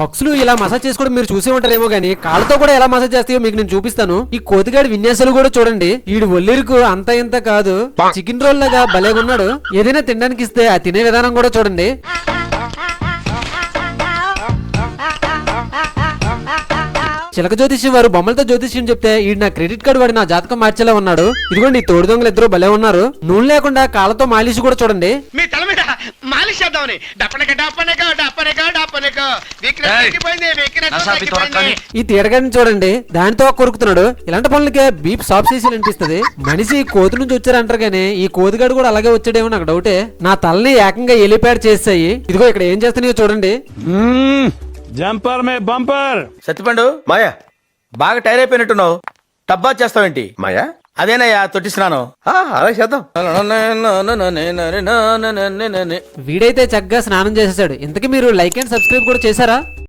పక్షులు ఇలా మసాజ్ చేసుకోవడం మీరు చూసే ఉంటారేమో గానీ కాళ్ళతో కూడా ఎలా మసాజ్ చేస్తాయో మీకు నేను చూపిస్తాను. ఈ కోతిగాడి విన్యాసాలు కూడా చూడండి. వీడు ఒల్లిరుకు అంత ఇంత కాదు, చికెన్ రోల్ లాగా భలేగున్నాడు. ఏదైనా తినడానికి ఇస్తే ఆ తినే విధానం కూడా చూడండి. చిలక జ్యోతిష్యం వారు బొమ్మలతో జ్యోతిష్యం చెప్తే ఈ నా క్రెడిట్ కార్డు వాడి నా జాతకం మార్చేలా ఉన్నాడు. ఇదిగోండి ఈ తోడు దొంగలు ఇద్దరు భలే ఉన్నారు. నూనె లేకుండా కాళ్ళతో మాలిష్ కూడా చూడండి. మీ తల మీద మాలిష్ చేద్దామని ఈ తీడగాడిని చూడండి, దానితో కొరుకుతున్నాడు. ఇలాంటి పనులకే బీప్ సాఫ్ చేసి అనిపిస్తుంది. మనిషి కోతి నుంచి వచ్చారంటారు కానీ ఈ కోతిగాడు కూడా అలాగే వచ్చాడేమో నాకు డౌటే. నా తలని ఏకంగా ఎలిప్యాడ్ చేస్తాయి. ఇదిగో ఇక్కడ ఏం చేస్తున్నాయో చూడండి. జంపర్ మే బంపర్. సత్తిపండు మాయా బాగా టైర్ అయిపోయినట్టున్నావు. టబ్బా చేస్తావేంటి మాయా? అదేనయ్యా తొట్టి స్నానం. అలా చేద్దాం. వీడైతే చక్కగా స్నానం చేసేసాడు. ఇంతకీ మీరు లైక్ అండ్ సబ్స్క్రైబ్ కూడా చేశారా?